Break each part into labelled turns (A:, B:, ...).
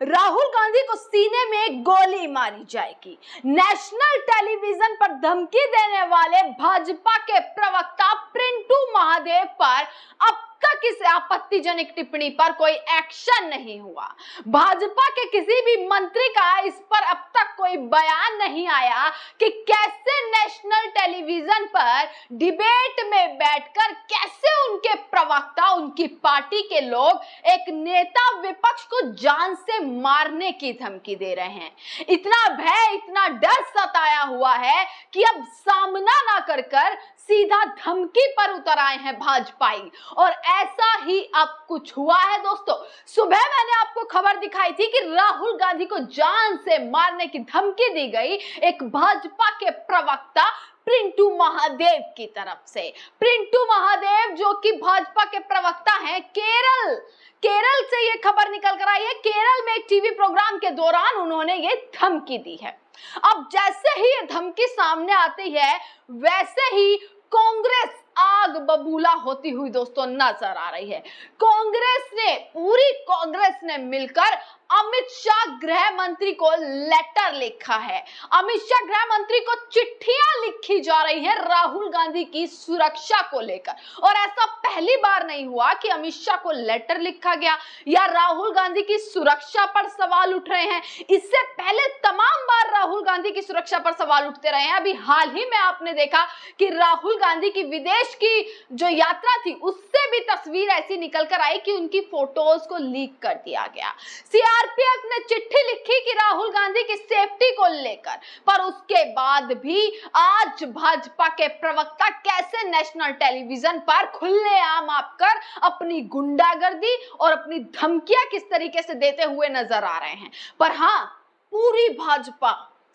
A: राहुल गांधी को सीने में गोली मारी जाएगी। नेशनल टेलीविजन पर धमकी देने वाले भाजपा के प्रवक्ता प्रिंटू महादेव पर अब तक इस आपत्तिजनक टिप्पणी पर कोई एक्शन नहीं हुआ। भाजपा के किसी भी मंत्री का इस पर अब तक कोई बयान नहीं आया कि कैसे नेशनल टेलीविजन पर डिबेट में बैठकर कैसे उनके प्रवक्ता, उनकी पार्टी के लोग एक नेता विपक्ष को जान से मारने की धमकी दे रहे हैं। इतना भय, इतना डर सताया हुआ है कि अब सामना ना कर सीधा धमकी पर उतर आए हैं भाजपाई। और ऐसा ही अब कुछ हुआ है दोस्तों। सुबह मैंने आपको खबर दिखाई थी कि राहुल गांधी को जान से मारने की धमकी दी गई एक भाजपा के प्रवक्ता प्रिंटू महादेव की तरफ से। प्रिंटू महादेव जो कि भाजपा के प्रवक्ता हैं, केरल से ये खबर निकल कर आई है। केरल में एक टीवी प्रोग्राम के दौरान उन्होंने ये धमकी दी है। अब जैसे ही ये धमकी सामने आती है वैसे ही कांग्रेस आग बबूला होती हुई दोस्तों नजर आ रही है। पूरी कांग्रेस ने मिलकर अमित शाह गृह मंत्री को लेटर लिखा है। अमित शाह गृह मंत्री को चिट्ठियां लिखी जा रही है राहुल गांधी की सुरक्षा को लेकर। और ऐसा पहली बार नहीं हुआ कि अमित शाह को लेटर लिखा गया या राहुल गांधी की सुरक्षा पर सवाल उठ रहे हैं। इससे पहले तमाम बार राहुल गांधी की सुरक्षा पर सवाल उठते रहे हैं। अभी हाल ही में आपने देखा कि राहुल गांधी की विदेश की जो यात्रा थी उससे भी तस्वीर ऐसी निकल कर आई कि उनकी फोटोज को लीक कर दिया गया। सीआरपीएफ ने चिट्ठी लिखी कि राहुल गांधी की सेफ्टी को लेकर, पर उसके बाद भी आज भाजपा के प्रवक्ता कैसे नेशनल टेलीविजन पर खुलेआम आकर अपनी गुंडागर्दी और अपनी धमकियां किस तरीके से देते हुए नजर आ रहे हैं। पर हाँ, पूरी भाजपा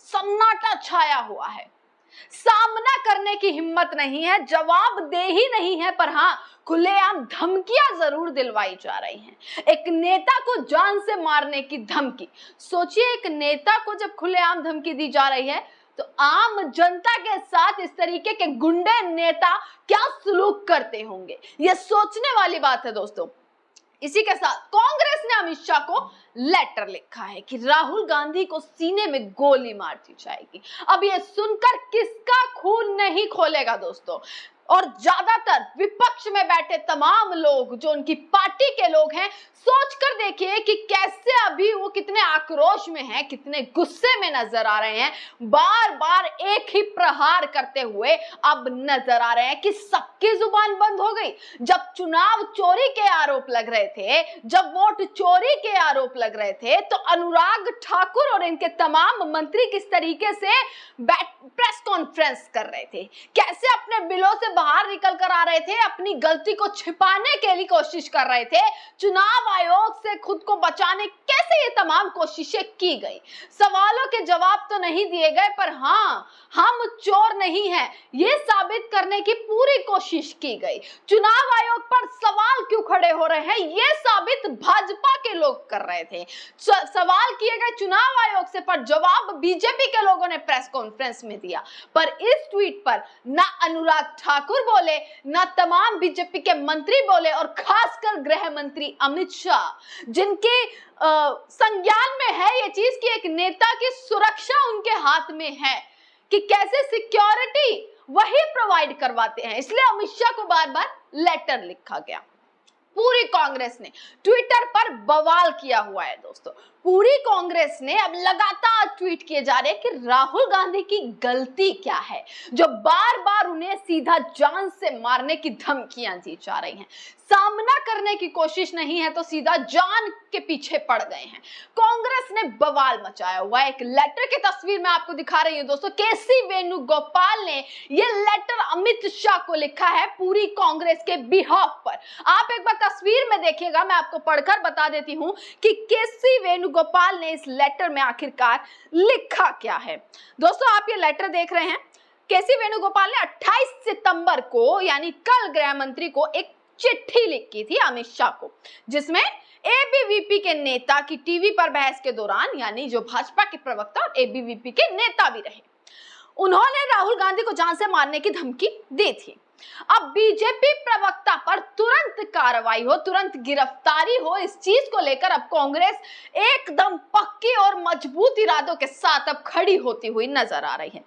A: सन्नाटा छाया हुआ है। सामना करने की हिम्मत नहीं है, जवाब दे ही नहीं है, पर हाँ खुलेआम धमकियां जरूर दिलवाई जा रही हैं। एक नेता को जान से मारने की धमकी। सोचिए, एक नेता को जब खुलेआम धमकी दी जा रही है तो आम जनता के साथ इस तरीके के गुंडे नेता क्या सलूक करते होंगे, यह सोचने वाली बात है दोस्तों। इसी के साथ कांग्रेस ने अमित शाह को लेटर लिखा है कि राहुल गांधी को सीने में गोली मार दी जाएगी। अब ये सुनकर किसका खून नहीं खोलेगा दोस्तों। और ज्यादातर विपक्ष में बैठे तमाम लोग जो उनकी पार्टी के लोग हैं, सोच कर देखिए कि कैसे अभी वो कितने आक्रोश में हैं, कितने गुस्से में नजर आ रहे हैं। बार बार एक ही प्रहार करते हुए अब नजर आ रहे हैं कि सबकी जुबान बंद हो गई। जब चुनाव चोरी के आरोप लग रहे थे, जब वोट चोरी के आरोप लग रहे थे, तो अनुराग ठाकुर और इनके तमाम मंत्री किस तरीके से प्रेस कॉन्फ्रेंस कर रहे थे, कैसे अपने बिलों से बाहर निकल कर आ रहे थे, अपनी गलती को छिपाने के लिए कोशिश कर रहे थे, चुनाव आयोग से खुद को बचाने कैसे ये तमाम कोशिशें की गई। सवालों के जवाब तो नहीं दिए गए, पर हाँ, हम चोर नहीं हैं ये साबित करने की पूरी कोशिश की गई। चुनाव आयोग पर सवाल क्यों खड़े हो रहे हैं ये साबित भाजपा के लोग कर रहे थे। सवाल किए गए चुनाव आयोग से, पर जवाब बीजेपी के लोगों ने प्रेस कॉन्फ्रेंस में दिया। पर इस ट्वीट पर ना अनुराग ठाकुर बोले, ना तमाम बीजेपी के मंत्री बोले, और खासकर गृह मंत्री अमित शाह, जिनके संज्ञान में है ये चीज कि एक नेता की सुरक्षा उनके हाथ में है, कि कैसे सिक्योरिटी वही प्रोवाइड करवाते हैं। इसलिए अमित शाह को बार बार लेटर लिखा गया। पूरी कांग्रेस ने ट्विटर पर बवाल किया हुआ है दोस्तों। पूरी कांग्रेस ने अब लगातार ट्वीट किए जा रहे हैं कि राहुल गांधी की गलती क्या है जो बार बार उन्हें सीधा जान से मारने की धमकियां दी जा रही हैं। सामना करने की कोशिश नहीं है तो सीधा जान के पीछे पड़ गए हैं। कांग्रेस ने बवाल मचाया हुआ है। एक लेटर की तस्वीर मैं आपको दिखा रही हूं दोस्तों। केसी वेणुगोपाल ने यह लेटर अमित शाह को लिखा है पूरी कांग्रेस के बिहाफ पर। आप एक बार तस्वीर में देखिएगा, मैं आपको पढ़कर बता देती हूं कि केसी वेणुगोपाल ने इस लेटर में आखिरकार लिखा क्या है। दोस्तों आप ये लेटर देख रहे हैं। केसी वेणुगोपाल ने 28 सितंबर को यानी कल गृह मंत्री को एक चिट्ठी लिखी थी अमित शाह को, जिसमें एबीवीपी के नेता की टीवी पर बहस के दौरान, यानी जो भाजपा के प्रवक्ता और एबीवीपी के नेता भी रहे, उन्होंने राहुल गांधी को जान से मारने की धमकी दी थी। अब बीजेपी प्रवक्ता पर तुरंत कार्रवाई हो, तुरंत गिरफ्तारी हो, इस चीज को लेकर अब कांग्रेस एकदम पक्की और मजबूत इरादों के साथ अब खड़ी होती हुई नजर आ रही है।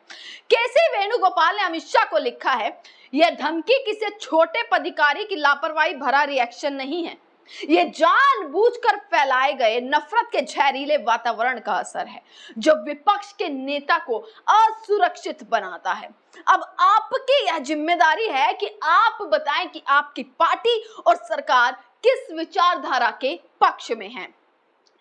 A: केसी वेणुगोपाल ने अमित शाह को लिखा है, यह धमकी किसी छोटे पदाधिकारी की लापरवाही भरा रिएक्शन नहीं है, ये जानबूझकर फैलाए गए नफरत के जहरीले वातावरण का असर है जो विपक्ष के नेता को असुरक्षित बनाता है। अब आपकी यह जिम्मेदारी है कि आप बताएं कि आपकी पार्टी और सरकार किस विचारधारा के पक्ष में है।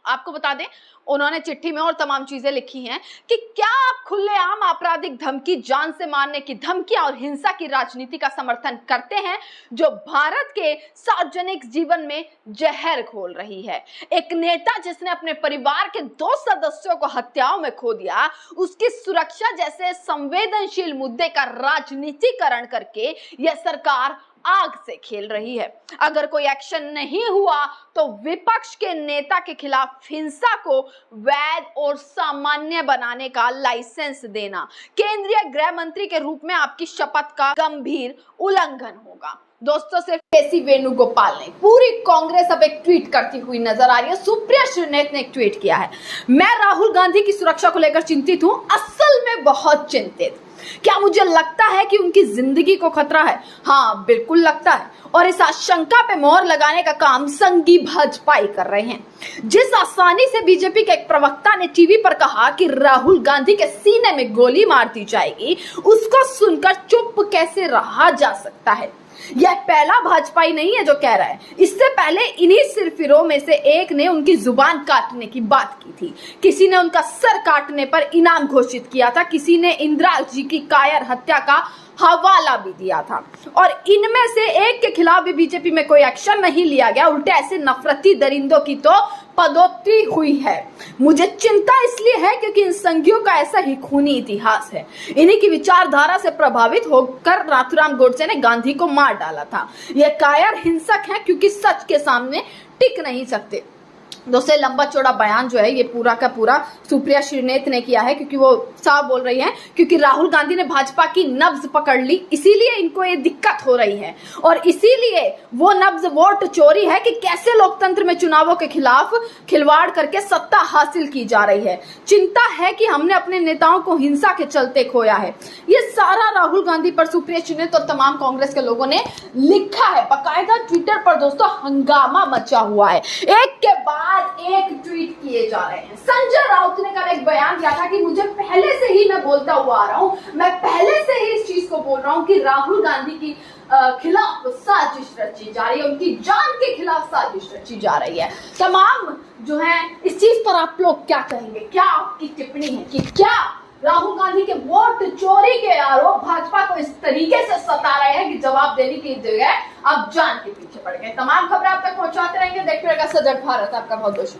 A: आपको बता दें, उन्होंने चिट्ठी में और तमाम चीजें लिखी हैं कि क्या आप खुलेआम आपराधिक धमकी, जान से मारने की धमकियां और हिंसा की राजनीति का समर्थन करते हैं जो भारत के सार्वजनिक जीवन में जहर घोल रही है। एक नेता जिसने अपने परिवार के 2 सदस्यों को हत्याओं में खो दिया, उसकी सुरक्षा जैसे संवेदनशील मुद्दे का राजनीतिकरण करके यह सरकार आग से खेल रही है। अगर कोई एक्शन नहीं हुआ तो विपक्ष के नेता के खिलाफ हिंसा को वैध और सामान्य बनाने का लाइसेंस देना केंद्रीय गृह मंत्री के रूप में आपकी शपथ का गंभीर उल्लंघन होगा। दोस्तों, सिर्फ केसी वेणुगोपाल नहीं, पूरी कांग्रेस अब एक ट्वीट करती हुई नजर आ रही है। सुप्रिया श्रीनेत ने एक ट्वीट किया है, मैं राहुल गांधी की सुरक्षा को लेकर चिंतित हूं, असल में बहुत चिंतित। क्या मुझे लगता है कि उनकी जिंदगी को खतरा है? हाँ, बिल्कुल लगता है, और इस आशंका पे मोहर लगाने का काम संघी भाजपाई कर रहे हैं। जिस आसानी से बीजेपी के एक प्रवक्ता ने टीवी पर कहा कि राहुल गांधी के सीने में गोली मार दी जाएगी, उसको सुनकर चुप कैसे रहा जा सकता है? यह पहला भाजपाई नहीं है जो कह रहा है। इससे पहले इन्हीं सिरफिरों में से एक ने उनकी जुबान काटने की बात की थी। किसी ने उनका सर काटने पर इनाम घोषित किया था, किसी ने इंदिरा जी की कायर हत्या का हवाला भी दिया था, और इनमें से एक के खिलाफ भी बीजेपी में कोई एक्शन नहीं लिया गया। उल्टे ऐसे नफरती दरिंदों की तो पदोन्नति हुई है। मुझे चिंता इसलिए है क्योंकि इन संघियों का ऐसा ही खूनी इतिहास है। इन्हीं की विचारधारा से प्रभावित होकर नाथूराम गोडसे ने गांधी को मार डाला था। ये कायर हिंसक हैं क्योंकि सच के सामने टिक नहीं सकते। दोस्तों, लंबा चौड़ा बयान जो है ये पूरा का पूरा सुप्रिया श्रीनेत ने किया है, क्योंकि वो साफ बोल रही हैं क्योंकि राहुल गांधी ने भाजपा की नब्ज पकड़ ली, इसीलिए इनको ये दिक्कत हो रही है, और इसीलिए वो नब्ज वोट चोरी है कि कैसे लोकतंत्र में चुनावों के खिलाफ खिलवाड़ करके सत्ता हासिल की जा रही है। चिंता है कि हमने अपने नेताओं को हिंसा के चलते खोया है। ये सारा राहुल गांधी पर सुप्रिया श्रीनेत और तमाम कांग्रेस के लोगों ने लिखा है। बाकायदा ट्विटर पर दोस्तों हंगामा मचा हुआ है, एक के बाद एक ट्वीट किए जा रहे हैं। संजय राउत ने कल एक बयान दिया था कि मुझे पहले से ही, मैं बोलता हुआ आ रहा हूं, मैं पहले से ही इस चीज को बोल रहा हूं कि राहुल गांधी की खिलाफ साजिश रची जा रही है, उनकी जान के खिलाफ साजिश रची जा रही है। तमाम जो है इस चीज पर आप लोग क्या कहेंगे? क्या आपकी टिप्पणी है कि क्या राहुल गांधी के वोट चोरी के आरोप भाजपा को इस तरीके से सता रहे हैं कि जवाब देने की जगह अब जान के पीछे पड़ गए? तमाम खबरें आप तक पहुंचाते रहेंगे। देखते रहेगा सजग भारत। आपका बहुत बहुत शुक्रिया।